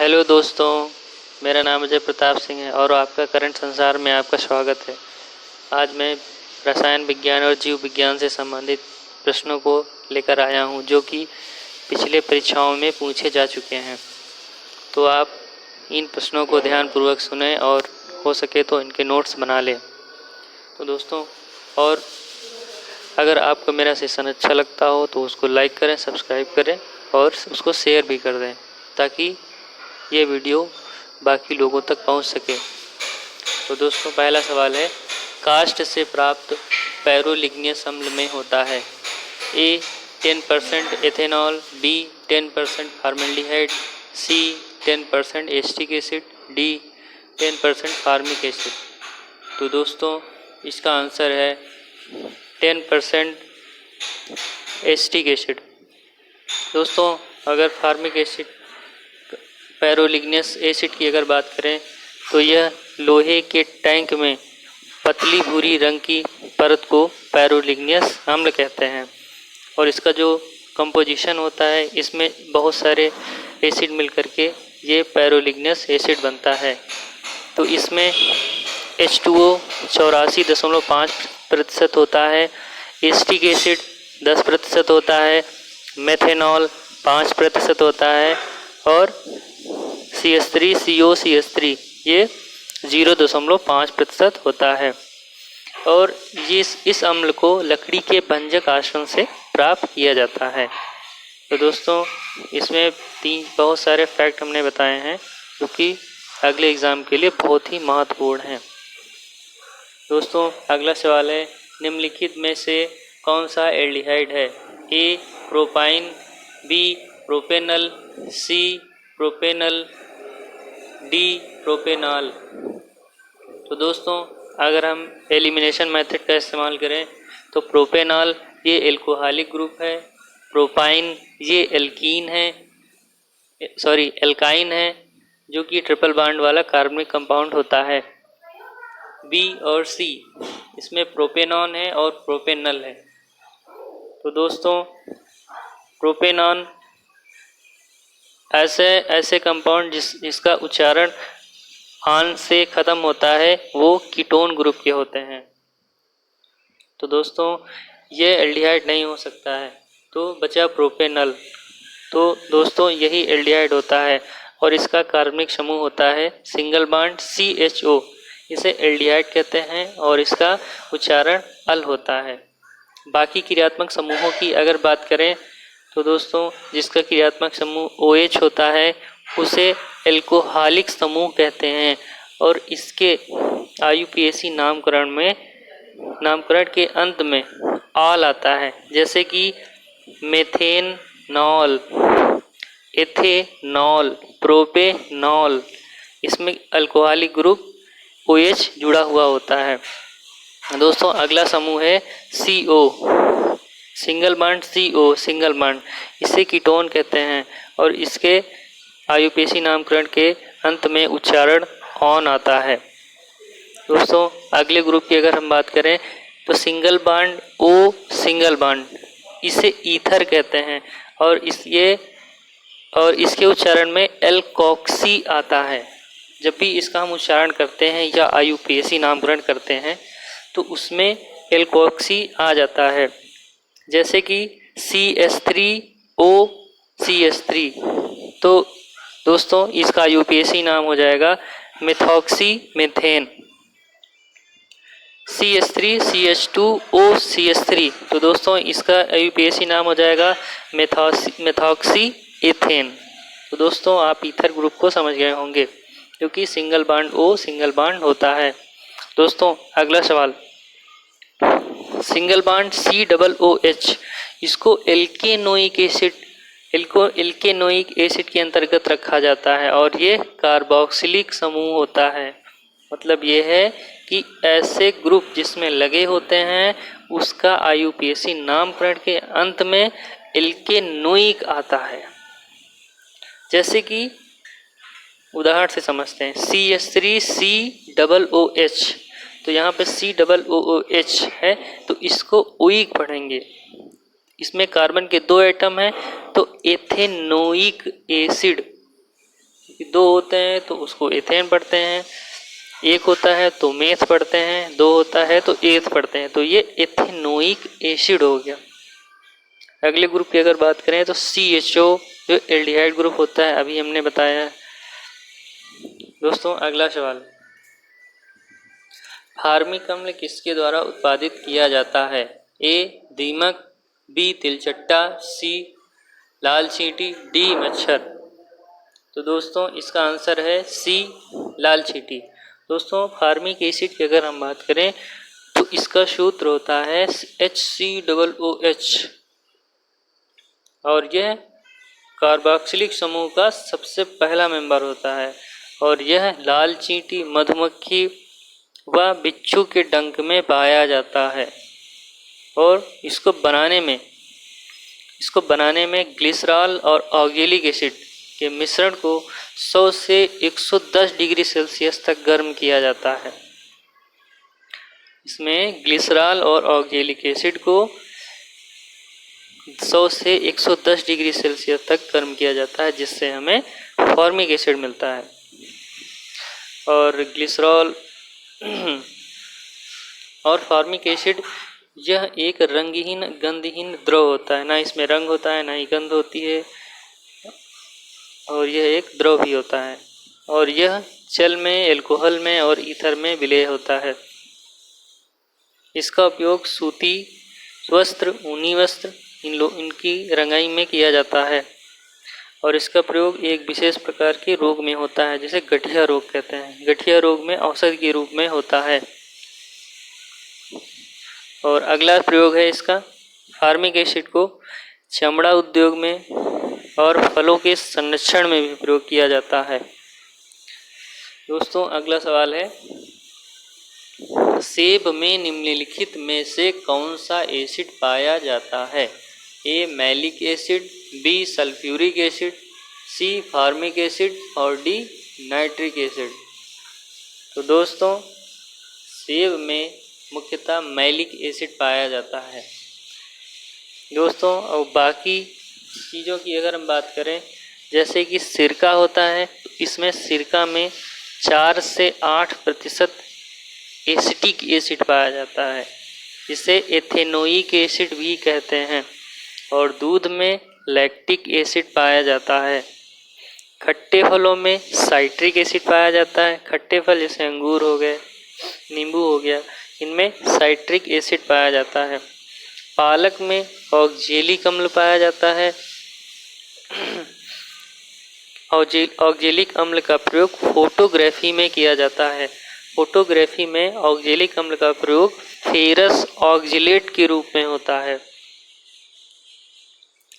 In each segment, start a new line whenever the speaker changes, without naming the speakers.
Hello दोस्तों, मेरा नाम अजय प्रताप सिंह है और आपका करंट संसार में आपका स्वागत है। आज मैं रसायन विज्ञान और जीव विज्ञान से संबंधित प्रश्नों को लेकर आया हूं, जो कि पिछले परीक्षाओं में पूछे जा चुके हैं। तो आप इन प्रश्नों को ध्यानपूर्वक सुनें और हो सके तो इनके नोट्स बना लें। तो दोस्तों, और अगर आपको मेरा सेशन अच्छा लगता हो तो उसको लाइक करें, सब्सक्राइब करें और उसको शेयर भी कर दें, ताकि ये वीडियो बाकी लोगों तक पहुंच सके। तो दोस्तों, पहला सवाल है, काष्ठ से प्राप्त पैरोलिग्नियस अम्ल में होता है ए 10% एथेनॉल, बी 10% फॉर्मेल्डिहाइड, सी 10% acetic acid, D 10% formic acid. तो दोस्तों, इसका आंसर है 10% एस्टिक एसिड। दोस्तों, अगर फार्मिक एसिड पैरोलिग्नियस एसिड की अगर बात करें तो यह लोहे के टैंक में पतली भूरी रंग की परत को पैरोलिग्नियस अम्ल कहते हैं। और इसका जो कंपोजिशन होता है, इसमें बहुत सारे एसिड मिलकर के ये पैरोलिग्नियस एसिड बनता है। तो इसमें H2O 84.5% होता है, एस्टिक एसिड 10% होता है, मेथेनॉल 5% होता है और CH3COCH3 ये 0.5% होता है। और इस अम्ल को लकड़ी के भंजक आश्रम से प्राप्त किया जाता है। तो दोस्तों, इसमें बहुत सारे फैक्ट हमने बताए हैं, जो कि अगले एग्ज़ाम के लिए बहुत ही महत्वपूर्ण हैं। दोस्तों, अगला सवाल है, निम्नलिखित में से कौन सा एल्डिहाइड है? ए प्रोपाइन, बी प्रोपेनल, सी प्रोपेनल, डी प्रोपेनॉल। तो दोस्तों, अगर हम एलिमिनेशन मेथड का इस्तेमाल करें तो प्रोपेनॉल ये एल्कोहलिक ग्रुप है, प्रोपाइन ये एल्काइन है, जो कि ट्रिपल बॉन्ड वाला कार्बनिक कंपाउंड होता है। बी और सी इसमें प्रोपेनॉन है और प्रोपेनल है। तो दोस्तों, प्रोपेनॉन ऐसे कंपाउंड जिसका उच्चारण आन से ख़त्म होता है, वो कीटोन ग्रुप के होते हैं। तो दोस्तों, ये एल्डिहाइड नहीं हो सकता है, तो बचा प्रोपेनल। तो दोस्तों, यही एल्डिहाइड होता है और इसका कार्बनिक समूह होता है सिंगल बॉन्ड CHO। इसे एल्डिहाइड कहते हैं और इसका उच्चारण अल होता है। बाकी क्रियात्मक समूहों की अगर बात करें तो दोस्तों, जिसका क्रियात्मक समूह OH होता है उसे एल्कोहलिक समूह कहते हैं और इसके IUPAC नामकरण के अंत में ऑल आता है, जैसे कि मेथेनॉल, एथेनॉल, प्रोपेनॉल। इसमें अल्कोहलिक ग्रुप OH जुड़ा हुआ होता है। दोस्तों, अगला समूह है CO, single bond CO, single bond. इसे कीटोन कहते हैं और इसके IUPAC नामकरण के अंत में उच्चारण ऑन आता है। दोस्तों, अगले ग्रुप की अगर हम बात करें तो single bond O, single bond, इसे ईथर कहते हैं और इसके उच्चारण में एल्कोक्सी आता है। जब भी इसका हम उच्चारण करते हैं या IUPAC नामकरण करते हैं तो उसमें एल्कोक्सी आ जाता है, जैसे कि CH3OCH3। तो दोस्तों, इसका IUPAC नाम हो जाएगा मेथॉक्सी मेथेन। CH3CH2OCH3। तो दोस्तों, इसका IUPAC नाम हो जाएगा मेथॉक्सी एथेन। तो दोस्तों, आप ईथर ग्रुप को समझ गए होंगे, क्योंकि single bond O single bond होता है। दोस्तों, अगला सवाल, सिंगल बॉन्ड COOH, इसको एल्केनोइक एसिड के अंतर्गत रखा जाता है और ये कार्बोक्सिलिक समूह होता है। मतलब ये है कि ऐसे ग्रुप जिसमें लगे होते हैं उसका IUPAC नामकरण के अंत में एल्केनोइक आता है। जैसे कि उदाहरण से समझते हैं, CH3COOH। तो यहाँ पे COOH है, तो इसको ओइक पढ़ेंगे। इसमें कार्बन के 2 एटम हैं, तो एथेनोइक एसिड दो होते हैं तो उसको एथेन पढ़ते हैं, एक होता है तो मेथ पढ़ते हैं, दो होता है तो एथ पढ़ते हैं। तो ये एथेनोइक एसिड हो गया। अगले ग्रुप की अगर बात करें तो CHO जो एल्डिहाइड ग्रुप होता है, अभी हमने बताया है। दोस्तों अगला सवाल, फार्मिक अम्ल किसके द्वारा उत्पादित किया जाता है? ए दीमक, बी तिलचट्टा, सी लाल चींटी, डी मच्छर। तो दोस्तों इसका आंसर है सी लाल चींटी। दोस्तों फार्मिक एसिड की अगर हम बात करें तो इसका सूत्र होता है HCOOH और यह कार्बोक्सिलिक समूह का सबसे पहला मेंबर होता है और यह लाल चींटी, मधुमक्खी व बिच्छू के डंक में पाया जाता है। और इसको बनाने में ग्लिसरॉल और ऑक्जेलिक एसिड के मिश्रण को 100 से 110 डिग्री सेल्सियस तक गर्म किया जाता है। इसमें ग्लिसरॉल और ऑक्जेलिक एसिड को 100 से 110 डिग्री सेल्सियस तक गर्म किया जाता है, जिससे हमें फॉर्मिक एसिड मिलता है। और ग्लिसरॉल और फॉर्मिक एसिड यह एक रंगहीन गंधहीन द्रव होता है, ना इसमें रंग होता है ना ही गंध होती है, और यह एक द्रव भी होता है और यह जल में, एल्कोहल में और ईथर में विलय होता है। इसका उपयोग सूती वस्त्र, ऊनी वस्त्र इनकी रंगाई में किया जाता है और इसका प्रयोग एक विशेष प्रकार के रोग में होता है, जिसे गठिया रोग कहते हैं। गठिया रोग में औषधि के रूप में होता है। और अगला प्रयोग है इसका, फार्मिक एसिड को चमड़ा उद्योग में और फलों के संरक्षण में भी प्रयोग किया जाता है। दोस्तों अगला सवाल है, सेब में निम्नलिखित में से कौन सा एसिड पाया जाता है? A malic acid, b sulphuric acid, c formic acid और डी नाइट्रिक एसिड। तो दोस्तों सेब में मुख्यतः मैलिक एसिड पाया जाता है। दोस्तों और बाकी चीज़ों की अगर हम बात करें, जैसे कि सिरका होता है, तो इसमें सिरका में 4 से 8% एसिटिक एसिड पाया जाता है, जिसे एथेनोइक एसिड भी कहते हैं। और दूध में लैक्टिक एसिड पाया जाता है। खट्टे फलों में साइट्रिक एसिड पाया जाता है। खट्टे फल जैसे अंगूर हो गए, नींबू हो गया, इनमें साइट्रिक एसिड पाया जाता है। पालक में ऑक्जेलिक अम्ल पाया जाता है। ऑक्जेलिक अम्ल का प्रयोग फोटोग्राफी में किया जाता है। फोटोग्राफी में ऑक्जेलिक अम्ल का प्रयोग फेरस ऑक्जेलेट के रूप में होता है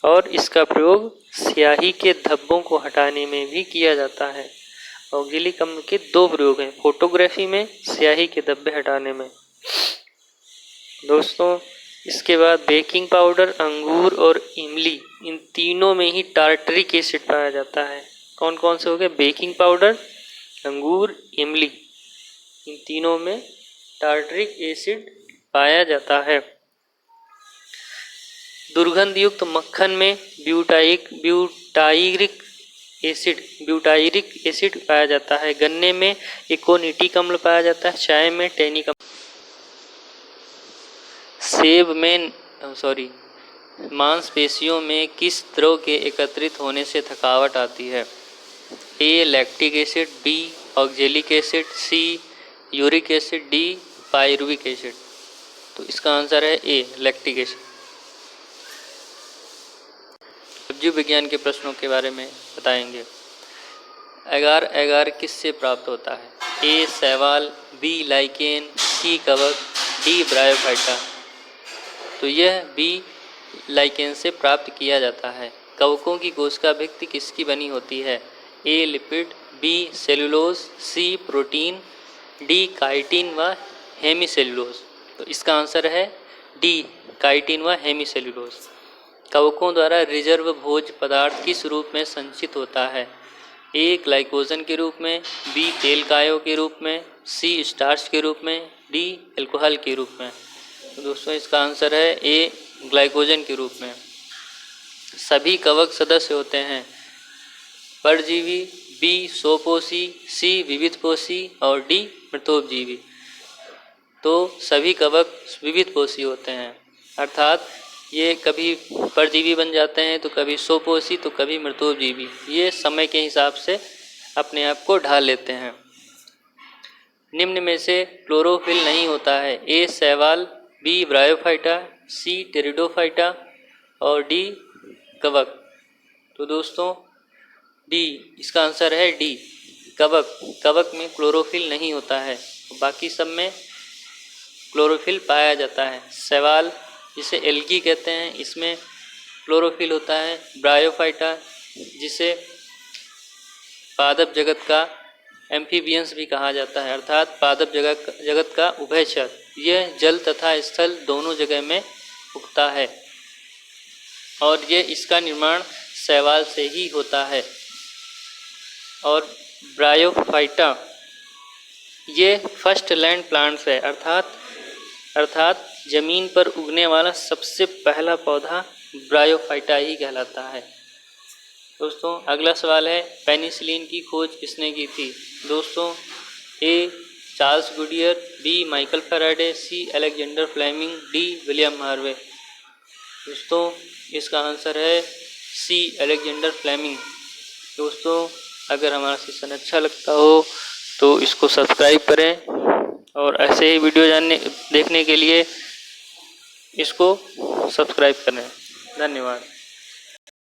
और इसका प्रयोग स्याही के धब्बों को हटाने में भी किया जाता है। ऑक्जेलिक अम्ल के 2 प्रयोग हैं, फोटोग्राफी में, स्याही के धब्बे हटाने में। दोस्तों इसके बाद बेकिंग पाउडर, अंगूर और इमली, इन तीनों में ही टार्टरिक एसिड पाया जाता है। कौन कौन से हो गए? बेकिंग पाउडर, अंगूर, इमली, इन तीनों में टार्टरिक एसिड पाया जाता है। दुर्गंध युक्त मक्खन में ब्यूटायरिक एसिड पाया जाता है। गन्ने में एकोनिटिक अम्ल पाया जाता है। चाय में टैनिक अम्ल। सेब में मांसपेशियों में किस द्रव के एकत्रित होने से थकावट आती है? A lactic acid, B oxalic acid, C uric acid, D pyruvic acid. तो इसका आंसर है ए लैक्टिक एसिड। जीव विज्ञान के प्रश्नों के बारे में बताएंगे। एगार एगार किससे प्राप्त होता है? ए शैवाल, बी लाइकेन, सी कवक, डी ब्रायोफाइटा। तो यह बी लाइकेन से प्राप्त किया जाता है। कवकों की कोशिका भित्ति किसकी बनी होती है? ए लिपिड, बी सेलुलोज, सी प्रोटीन, डी काइटिन व हेमीसेलुलोज। तो इसका आंसर है डी काइटिन व हेमीसेलुलोज। कवकों द्वारा रिजर्व भोज पदार्थ किस रूप में संचित होता है? ए ग्लाइकोजन के रूप में, बी तेल कायों के रूप में, सी स्टार्च के रूप में, डी एल्कोहल के रूप में। तो दोस्तों इसका आंसर है ए ग्लाइकोजन के रूप में। सभी कवक सदस्य होते हैं परजीवी, बी स्वपोषी, सी विविधपोषी और डी मृतोपजीवी। तो सभी कवक विविधपोषी होते हैं, अर्थात ये कभी परजीवी बन जाते हैं तो कभी स्वपोषी तो कभी मृतोपजीवी। ये समय के हिसाब से अपने आप को ढाल लेते हैं। निम्न में से क्लोरोफिल नहीं होता है। ए शैवाल, बी ब्रायोफाइटा, सी टेरिडोफाइटा और डी कवक। तो दोस्तों डी इसका आंसर है, डी कवक। कवक में क्लोरोफिल नहीं होता है, बाकी सब में क्लोरोफिल पाया जाता है। शैवाल जिसे एल्गी कहते हैं, इसमें क्लोरोफिल होता है। ब्रायोफाइटा जिसे पादप जगत का एम्फीबियंस भी कहा जाता है, अर्थात पादप जगत का उभयचर। यह जल तथा स्थल दोनों जगह में उगता है और ये इसका निर्माण शैवाल से ही होता है। और ब्रायोफाइटा ये फर्स्ट लैंड प्लांट्स है, अर्थात जमीन पर उगने वाला सबसे पहला पौधा ब्रायोफाइटा ही कहलाता है। दोस्तों अगला सवाल है, पेनिसिलिन की खोज किसने की थी? दोस्तों A Charles Goodyear, B Michael Faraday, C Alexander Fleming, D William Harvey. दोस्तों इसका आंसर है सी अलेक्जेंडर फ्लेमिंग। दोस्तों अगर हमारा सेशन अच्छा लगता हो तो इसको सब्सक्राइब करें और ऐसे ही वीडियो देखने के लिए इसको सब्सक्राइब करें। धन्यवाद।